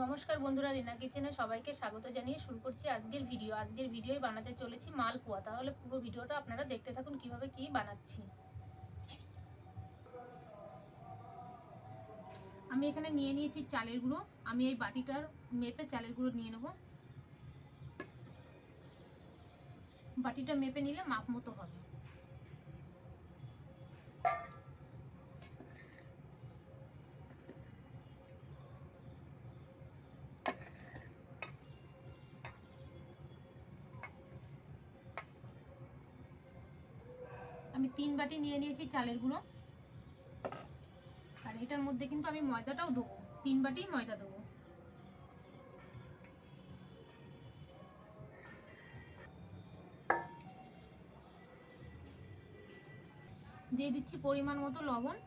নমস্কার বন্ধুরা, রিনা কিচেনে সবাইকে স্বাগত জানিয়ে শুরু করছি আজকের ভিডিও বানাতে চলেছি মালপোয়া। তাহলে পুরো ভিডিওটা আপনারা দেখতে থাকুন কিভাবে কি বানাচ্ছি। আমি এখানে নিয়ে নিয়েছি চালের গুঁড়ো। আমি এই বাটিটার মেপে চালের গুঁড়ো নিয়ে নেব। বাটিটা মেপে নিলে মাপ মতো হবে। আমি 3 বাটি নিয়ে নিয়েছি চালের গুঁড়ো। আর এটার মধ্যে কিন্তু আমি ময়দাটাও দেবো, 3 বাটি ময়দা দেবো। দিয়ে দিচ্ছি পরিমাণ মতো লবণ।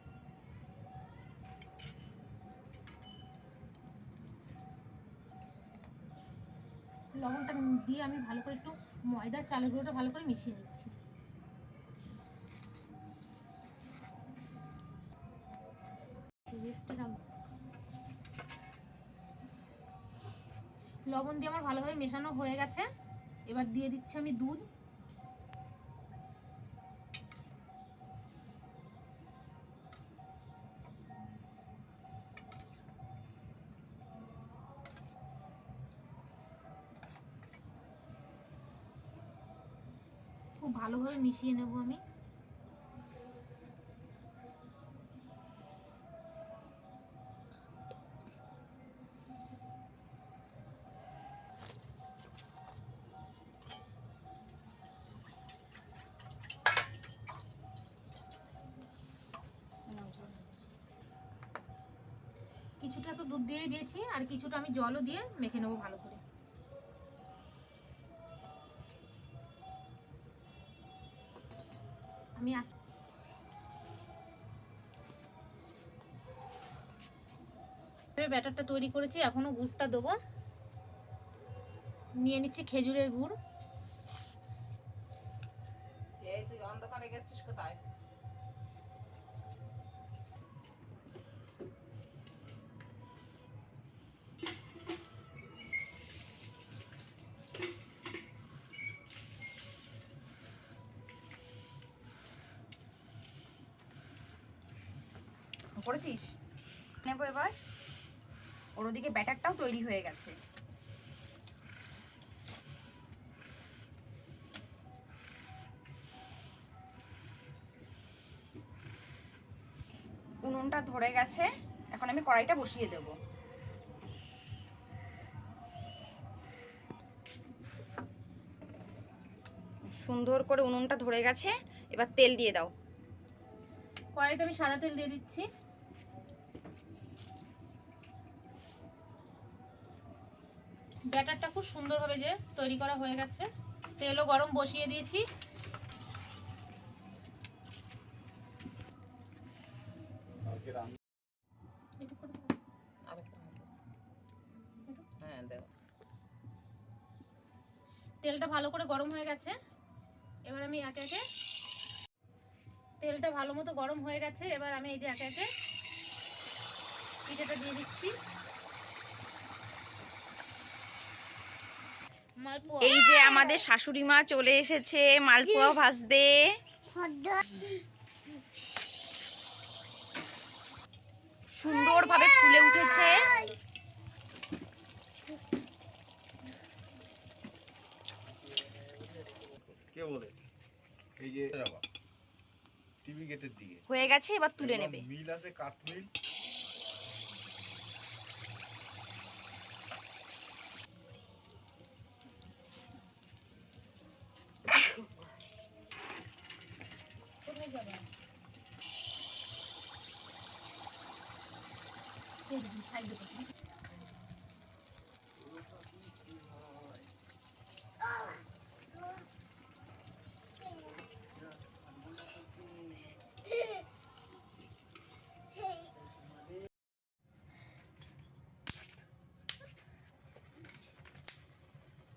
লবণটা দিয়ে আমি ভালো করে একটু ময়দার চালের গুঁড়োটা ভালো করে মিশিয়ে নিচ্ছি। লবণ দিয়ে আমার ভালোভাবে মেশানো হয়ে গেছে। এবার দিয়ে দিচ্ছি আমি দুধ। খুব ভালোভাবে মিশিয়ে নেব আমি। কিছুটা তো দুধ দিয়ে দিয়েছি, আর কিছুটা আমি জলও দিয়ে মেখে নেবো ভালো করে। আমি ব্যাটারটা তৈরি করেছি, এখনো গুড়টা দেবো। নিয়ে নিচ্ছি খেজুরের গুড়। অন্ধকারে গেছিস কোথায়? করেছিস নেবো এবার। ওর ওদিকে ব্যাটারটাও তৈরি হয়ে গেছে। উনুনটা ধরে গেছে, এখন আমি কড়াইটা বসিয়ে দেব। সুন্দর করে উনুনটা ধরে গেছে, এবার তেল দিয়ে দাও। কড়াইতে আমি সাদা তেল দিয়ে দিচ্ছি। ব্যাটারটা খুব সুন্দরভাবে যে তৈরি করা হয়ে গেছে। তেলও গরম বসিয়ে দিয়েছি। তেলটা ভালো করে গরম হয়ে গেছে। এবার আমি একে একে তেলটা ভালো মতো গরম হয়ে গেছে। এবার আমি এই যে একে একে পিঠাটা দিয়ে দিচ্ছি। এই যে আমাদের শাশুড়ি মা চলে এসেছে মালপোয়া ভাজতে। সুন্দরভাবে ফুলে উঠেছে। কে বলে এই যে যাবা টিভি গেটের দিকে হয়ে গেছে, এবার তুলে নেবে। মিল আছে, কাঠ মিল।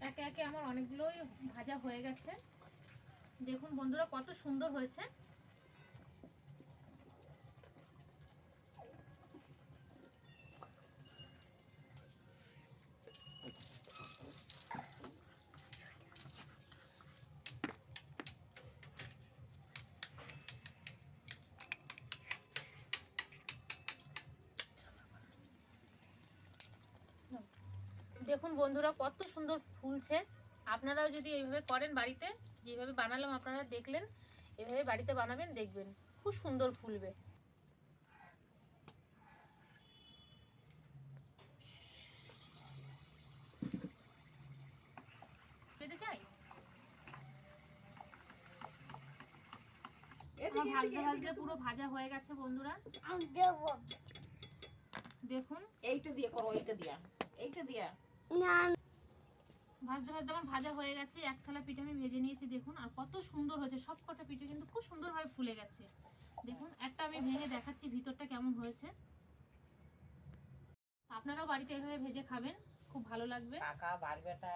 একে একে আমার অনেকগুলোই ভাজা হয়ে গেছে। দেখুন বন্ধুরা কত সুন্দর হয়েছে। দেখুন বন্ধুরা কত সুন্দর ফুলছে। আপনারাও যদি এইভাবে করেন বাড়িতে, যেভাবে বানালাম আপনারা দেখলেন, এভাবে বাড়িতে বানাবেন, দেখবেন খুব সুন্দর ফুলবে। পেতে চাই আমার ভাজতে ভাজতে পুরো ভাজা হয়ে গেছে বন্ধুরা। দেখুন এইটা দিয়ে করো, এইটা দিয়া, এইটা দিয়া। ভাজতে ভাজতে আমার ভাজা হয়ে গেছে। এক থালা পিঠে আমি ভেজে নিয়েছি দেখুন, আর কত সুন্দর হয়েছে। সব কটা পিঠে কিন্তু খুব সুন্দরভাবে ফুলে গেছে। দেখুন একটা আমি ভেঙে দেখাচ্ছি ভিতরটা কেমন হয়েছে। আপনারাও বাড়িতে এভাবে ভেজে খাবেন, খুব ভালো লাগবে। কাকা বারবেটা